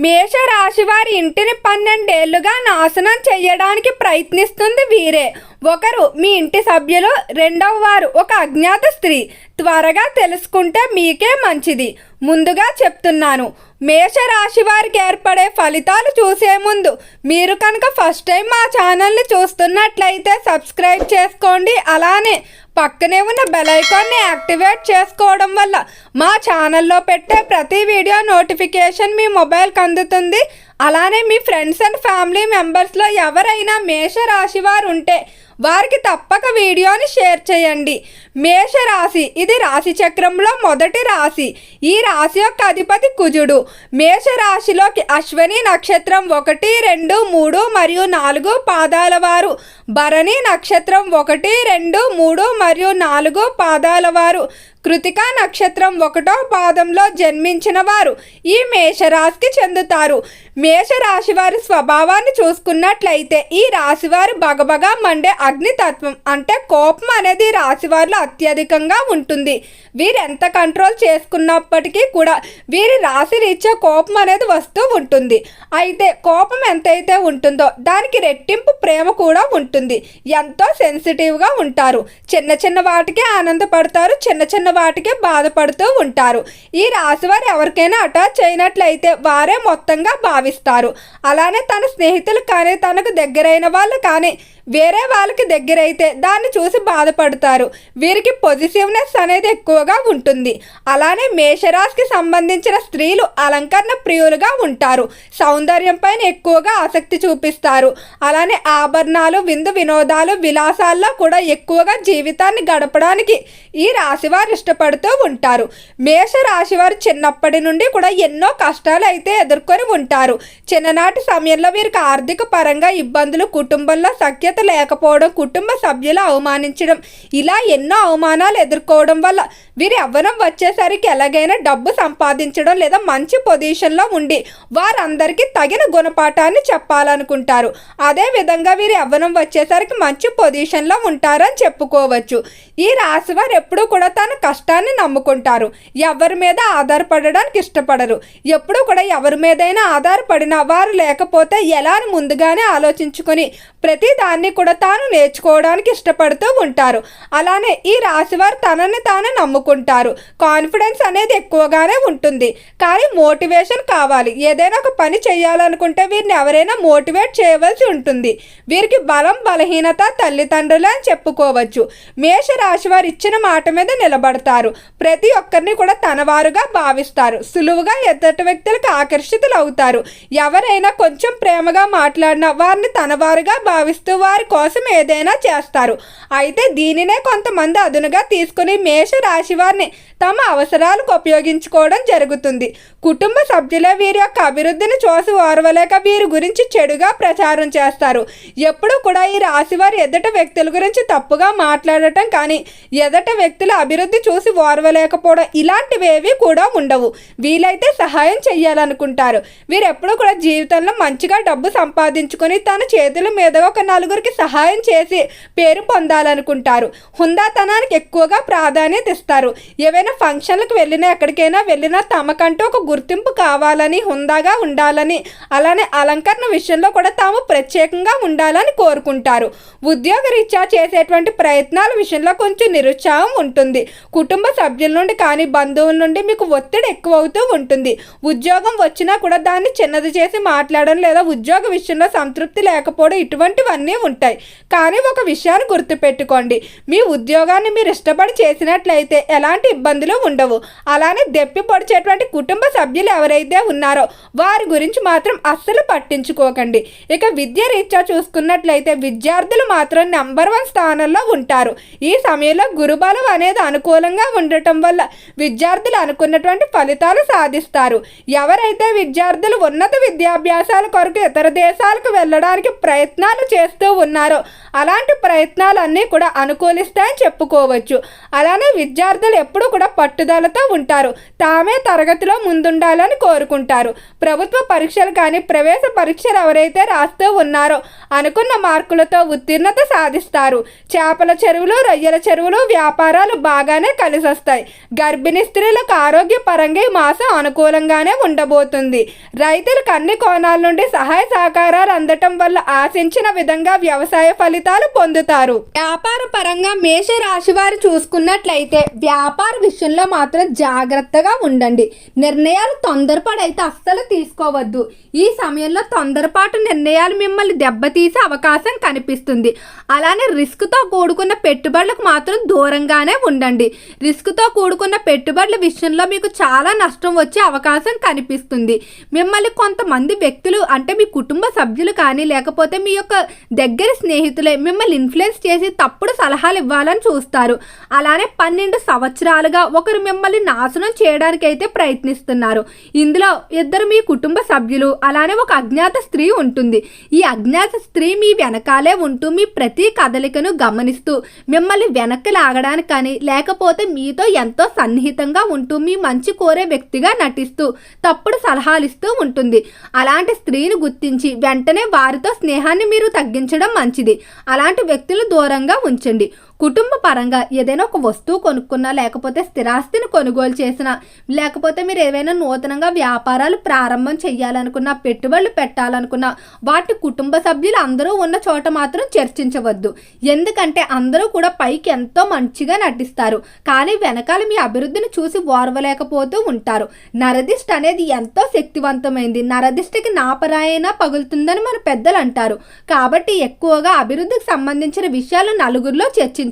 మేషరాశి వారి ఇంటిని 12 ఏళ్లుగా నాశనం చేయడానికి ప్రయత్నిస్తుంది వీరే. ఒకరు మీ ఇంటి సభ్యులు, రెండవ వారు ఒక అజ్ఞాత స్త్రీ. త్వరగా తెలుసుకుంటే మీకే మంచిది. ముందుగా చెప్తున్నాను, మేషరాశి వారికి ఏర్పడే ఫలితాలు చూసే ముందు మీరు కనుక ఫస్ట్ టైం మా ఛానల్ని చూస్తున్నట్లయితే సబ్స్క్రైబ్ చేసుకోండి. అలానే పక్కనే ఉన్న బెల్ ఐకాన్ని యాక్టివేట్ చేసుకోవడం వల్ల మా ఛానల్లో పెట్టే ప్రతి వీడియో నోటిఫికేషన్ మీ మొబైల్కి అందుతుంది. అలానే మీ ఫ్రెండ్స్ అండ్ ఫ్యామిలీ మెంబర్స్లో ఎవరైనా మేషరాశి వారు ఉంటే వారికి తప్పక వీడియోని షేర్ చేయండి. మేషరాశి ఇది రాశి చక్రంలో మొదటి రాశి. ఈ రాశి యొక్క అధిపతి కుజుడు. మేషరాశిలోకి అశ్విని నక్షత్రం 1, 2, 3 మరియు 4 పాదాల వారు, భరణి నక్షత్రం 1, 2, 3 మరియు 4 పాదాల వారు, కృతికా నక్షత్రం 1వ పాదంలో జన్మించిన వారు ఈ మేషరాశికి చెందుతారు. మేషరాశి వారి స్వభావాన్ని చూసుకున్నట్లయితే ఈ రాశివారు బగబగా మండే అగ్నితత్వం, అంటే కోపం అనేది రాశివారిలో అత్యధికంగా ఉంటుంది. వీరు ఎంత కంట్రోల్ చేసుకున్నప్పటికీ కూడా వీరి రాశి రీత్యా కోపం అనేది వస్తూ ఉంటుంది. అయితే కోపం ఎంతైతే ఉంటుందో దానికి రెట్టింపు ప్రేమ కూడా ఉంటుంది. ఎంతో సెన్సిటివ్గా ఉంటారు. చిన్న చిన్న వాటికే ఆనందపడతారు, చిన్న చిన్న వాటికే బాధపడుతూ ఉంటారు. ఈ రాశివారు ఎవరికైనా అటాచ్ అయినట్లయితే వారే మొత్తంగా భావిస్తారు. అలానే తన స్నేహితులు కానీ తనకు దగ్గరైన వాళ్ళు కానీ వేరే వాళ్ళకి దగ్గరైతే దాన్ని చూసి బాధపడతారు. వీరికి పొజిటివ్నెస్ అనేది ఎక్కువగా ఉంటుంది. అలానే మేషరాశికి సంబంధించిన స్త్రీలు అలంకరణ ప్రియులుగా ఉంటారు. సౌందర్యం పైన ఎక్కువగా ఆసక్తి చూపిస్తారు. అలానే ఆభరణాలు, విందు వినోదాలు, విలాసాల్లో కూడా ఎక్కువగా జీవితాన్ని గడపడానికి ఈ రాశివారు ఇష్టపడుతూ ఉంటారు. మేషరాశి వారు చిన్నప్పటి నుండి కూడా ఎన్నో కష్టాలు అయితే ఎదుర్కొని ఉంటారు. చిన్ననాటి సమయంలో వీరికి ఆర్థిక పరంగా ఇబ్బందులు, కుటుంబంలో సఖ్యత లేకపోవడం, కుటుంబ సభ్యులు అవమానించడం, ఇలా ఎన్నో అవమానాలు ఎదుర్కోవడం వల్ల వీరు యవ్వనం వచ్చేసరికి ఎలాగైనా డబ్బు సంపాదించడం లేదా మంచి పొజిషన్లో ఉండి వారందరికీ తగిన గుణపాఠాన్ని చెప్పాలనుకుంటారు. అదేవిధంగా వీరు యవ్వనం వచ్చేసరికి మంచి పొజిషన్లో ఉంటారని చెప్పుకోవచ్చు. ఈ రాశి వారు ఎప్పుడూ కూడా తన కష్టాన్ని నమ్ముకుంటారు. ఎవరి మీద ఆధారపడడానికి ఇష్టపడరు. ఎప్పుడూ కూడా ఎవరి మీదైనా ఆధారపడినా వారు లేకపోతే ఎలా అని ముందుగానే ఆలోచించుకొని ప్రతి దాన్ని కూడా తాను నేర్చుకోవడానికి ఇష్టపడుతూ ఉంటారు. అలానే ఈ రాశివారు తనని తాను నమ్ముకుంటారు. కాన్ఫిడెన్స్ అనేది ఎక్కువగానే ఉంటుంది. కానీ మోటివేషన్ కావాలి. ఏదైనా ఒక పని చేయాలనుకుంటే వీరిని ఎవరైనా మోటివేట్ చేయవలసి ఉంటుంది. వీరికి బలం, బలహీనత తల్లిదండ్రులే అని చెప్పుకోవచ్చు. మేషరాశి వారు ఇచ్చిన మాట మీద నిలబడతారు. ప్రతి ఒక్కరిని కూడా తనవారుగా భావిస్తారు. సులువుగా ఎదుటి వ్యక్తులకు ఆకర్షితులు అవుతారు. ఎవరైనా కొంచెం ప్రేమగా మాట్లాడినా వారిని తనవారుగా భావిస్తూ వారి కోసం ఏదైనా చేస్తారు. అయితే దీనినే కొంతమంది అదునుగా తీసుకుని మేషరాశి వారిని తమ అవసరాలకు ఉపయోగించుకోవడం జరుగుతుంది. కుటుంబ సభ్యులే వీరి యొక్క అభివృద్ధిని చూసి ఓర్వలేక వీరి గురించి చెడుగా ప్రచారం చేస్తారు. ఎప్పుడు కూడా ఈ రాశి వారు ఎదుట వ్యక్తుల గురించి తప్పుగా మాట్లాడటం కానీ ఎదుట వ్యక్తుల అభివృద్ధి చూసి ఓర్వలేకపోవడం ఇలాంటివేవి కూడా ఉండవు. వీలైతే సహాయం చేయాలనుకుంటారు. వీరు ఎప్పుడు కూడా జీవితంలో మంచిగా డబ్బు సంపాదించుకొని తన చేతుల మీద ఒక నలుగురికి సహాయం చేసి పేరు పొందాలనుకుంటారు. హుందాతనానికి ఎక్కువగా ప్రాధాన్యత ఇస్తారు. ఏవైనా ఫంక్షన్లకు వెళ్ళినా ఎక్కడికైనా వెళ్ళినా తమకంటూ ఒక గుర్తింపు కావాలని, హుందాగా ఉండాలని, అలానే అలంకరణ విషయంలో కూడా తాము ప్రత్యేకంగా ఉండాలని కోరుకుంటారు. ఉద్యోగ రీత్యా చేసేటువంటి ప్రయత్నాల విషయంలో కొంచెం నిరుత్సాహం ఉంటుంది. కుటుంబ సభ్యుల నుండి కానీ బంధువుల నుండి మీకు ఒత్తిడి ఎక్కువ అవుతూ ఉంటుంది. ఉద్యోగం వచ్చినా కూడా దాన్ని చిన్నది చేసి మాట్లాడడం లేదా ఉద్యోగ విషయంలో సంతృప్తి లేకపోవడం ఇటువంటివన్నీ ఉంటాయి. కానీ ఒక విషయాన్ని గుర్తుపెట్టుకోండి, మీ ఉద్యోగాన్ని మీరు ఇష్టపడి చేసినట్లయితే ఎలాంటి ఇబ్బందులు ఉండవు. అలానే దెప్పి పొడిచేటువంటి కుటుంబ సభ్యులు ఎవరైతే ఉన్నారో వారి గురించి మాత్రం అస్సలు పట్టించుకోకండి. ఇక విద్య రీత్యా చూసుకున్నట్లయితే విద్యార్థులు మాత్రం నెంబర్ 1 స్థానంలో ఉంటారు. ఈ సమయంలో గురుబలం అనేది అనుకూలంగా ఉండటం వల్ల విద్యార్థులు అనుకున్నటువంటి ఫలితాలు సాధిస్తారు. ఎవరైతే విద్యార్థులు ఉన్నత విద్యాభ్యాసాల కొరకు ఇతర దేశాలకు వెళ్ళడానికి ప్రయత్నాలు చేస్తూ ఉన్నారో అలాంటి ప్రయత్నాలన్నీ కూడా అనుకూలిస్తాయని చెప్పుకోవచ్చు. అలానే విద్యార్థులు ఎప్పుడు కూడా పట్టుదలతో ఉంటారు. తామే తరగతిలో ముందుండాలని కోరుకుంటారు. ప్రభుత్వ పరీక్షలు కానీ ప్రవేశ పరీక్షలు ఎవరైతే రాస్తూ ఉన్నారో అనుకున్న మార్కులతో ఉత్తీర్ణత సాధిస్తారు. చేపల చెరువులు, రొయ్యల చెరువులు వ్యాపారాలు బాగానే కలిసొస్తాయి. గర్భిణీ స్త్రీలకు ఆరోగ్యపరంగా ఈ మాసం అనుకూలంగానే ఉండబోతుంది. రైతులకు అన్ని కోణాల నుండి సహాయ సహకారాలు అందటం వల్ల ఆశించిన విధంగా వ్యవసాయ ఫలితాలు పొందుతారు. వ్యాపార పరంగా మేషరాశి వారు చూసుకున్నట్లయితే వ్యాపార విషయంలో మాత్రం జాగ్రత్తగా ఉండండి. నిర్ణయాలు తొందరపడైతే అస్సలు తీసుకోవద్దు. ఈ సమయంలో తొందరపాటు నిర్ణయాలు మిమ్మల్ని దెబ్బతీసే అవకాశం కనిపిస్తుంది. అలానే రిస్క్తో కూడుకున్న పెట్టుబడులకు మాత్రం దూరంగానే ఉండండి. రిస్క్తో కూడుకున్న పెట్టుబడుల విషయంలో మీకు చాలా నష్టం వచ్చే అవకాశం కనిపిస్తుంది. మిమ్మల్ని కొంతమంది వ్యక్తులు అంటే మీ కుటుంబ సభ్యులు కానీ లేకపోతే మీ యొక్క దగ్గర స్నేహితులే మిమ్మల్ని ఇన్ఫ్లుయెన్స్ చేసి తప్పుడు సలహాలు ఇవ్వాలని చూస్తారు. అలానే 12 సంవత్సరాలుగా ఒకరు మిమ్మల్ని నాశనం చేయడానికి అయితే ప్రయత్నిస్తున్నారు. ఇందులో ఇద్దరు మీ కుటుంబ సభ్యులు, అలానే ఒక అజ్ఞాత స్త్రీ ఉంటుంది. ఈ అజ్ఞాత స్త్రీ మీ వెనకాలే ఉంటూ మీ ప్రతి కదలికను గమనిస్తూ మిమ్మల్ని వెనక్కి లాగడానికి కానీ లేకపోతే మీతో ఎంతో సన్నిహితంగా ఉంటూ మీ మంచి కోరే వ్యక్తిగా నటిస్తూ తప్పుడు సలహాలు ఇస్తూ ఉంటుంది. అలాంటి స్త్రీని గుర్తించి వెంటనే వారితో స్నేహాన్ని మీరు తగ్గించడం మంచిది. అలాంటి వ్యక్తులు దూరంగా ఉంచండి. కుటుంబ పరంగా ఏదైనా ఒక వస్తువు కొనుక్కున్నా లేకపోతే స్థిరాస్తిని కొనుగోలు చేసినా లేకపోతే మీరు ఏవైనా నూతనంగా వ్యాపారాలు ప్రారంభం చేయాలనుకున్నా పెట్టుబడులు పెట్టాలనుకున్నా వాటి కుటుంబ సభ్యులు అందరూ ఉన్న చోట మాత్రం చర్చించవద్దు. ఎందుకంటే అందరూ కూడా పైకి ఎంతో మంచిగా నటిస్తారు, కానీ వెనకాల మీ అభివృద్ధిని చూసి ఓర్వలేకపోతూ ఉంటారు. నరదిష్టి అనేది ఎంతో శక్తివంతమైంది. నరదిష్టికి నాపరాయైనా పగులుతుందని మన పెద్దలు అంటారు. కాబట్టి ఎక్కువగా అభివృద్ధికి సంబంధించిన విషయాలు నలుగురిలో చర్చించవద్దు.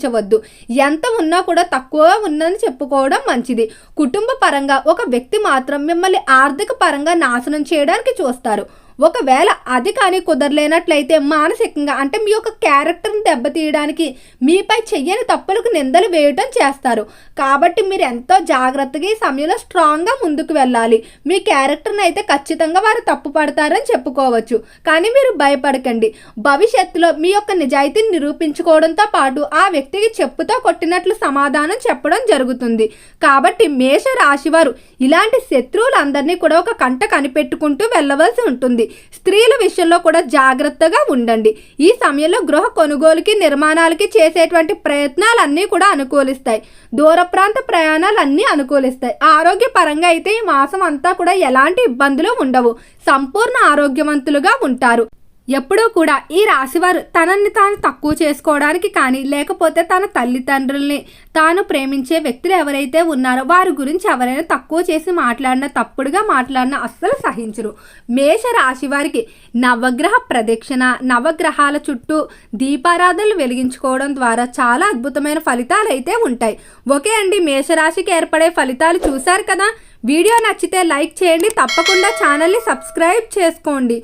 ఎంత ఉన్నా కూడా తక్కువగా ఉందని చెప్పుకోవడం మంచిది. కుటుంబ పరంగా ఒక వ్యక్తి మాత్రం మిమ్మల్ని ఆర్థిక పరంగా నాశనం చేయడానికి చూస్తారు. ఒకవేళ అది కానీ కుదరలేనట్లయితే మానసికంగా అంటే మీ యొక్క క్యారెక్టర్ని దెబ్బతీయడానికి మీపై చెయ్యని తప్పులకు నిందలు వేయటం చేస్తారు. కాబట్టి మీరు ఎంతో జాగ్రత్తగా ఈ సమయంలో స్ట్రాంగ్గా ముందుకు వెళ్ళాలి. మీ క్యారెక్టర్ని అయితే ఖచ్చితంగా వారు తప్పు పడతారని చెప్పుకోవచ్చు. కానీ మీరు భయపడకండి. భవిష్యత్తులో మీ యొక్క నిజాయితీని నిరూపించుకోవడంతో పాటు ఆ వ్యక్తికి చెప్పుతో కొట్టినట్లు సమాధానం చెప్పడం జరుగుతుంది. కాబట్టి మేష రాశి వారు ఇలాంటి శత్రువులందరినీ కూడా ఒక కంట కనిపెట్టుకుంటూ వెళ్ళవలసి ఉంటుంది. స్త్రీల విషయంలో కూడా జాగ్రత్తగా ఉండండి. ఈ సమయంలో గృహ కొనుగోలుకి నిర్మాణాలకి చేసేటువంటి ప్రయత్నాలన్నీ కూడా అనుకూలిస్తాయి. దూర ప్రాంత ప్రయాణాలు అన్నీ అనుకూలిస్తాయి. ఆరోగ్య పరంగా అయితే ఈ మాసం అంతా కూడా ఎలాంటి ఇబ్బందులు ఉండవు. సంపూర్ణ ఆరోగ్యవంతులుగా ఉంటారు. ఎప్పుడూ కూడా ఈ రాశివారు తనని తాను తక్కువ చేసుకోవడానికి కానీ లేకపోతే తన తల్లిదండ్రుల్ని తాను ప్రేమించే వ్యక్తులు ఎవరైతే ఉన్నారో వారి గురించి ఎవరైనా తక్కువ చేసి మాట్లాడినా తప్పుడుగా మాట్లాడినా అస్సలు సహించరు. మేష రాశి వారికి నవగ్రహ ప్రదక్షిణ, నవగ్రహాల చుట్టూ దీపారాధనలు వెలిగించుకోవడం ద్వారా చాలా అద్భుతమైన ఫలితాలు అయితే ఉంటాయి. ఓకే అండి, మేషరాశికి ఏర్పడే ఫలితాలు చూశారు కదా. వీడియో నచ్చితే లైక్ చేయండి. తప్పకుండా ఛానల్ని సబ్స్క్రైబ్ చేసుకోండి.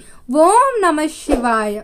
ఓం నమః శివాయ.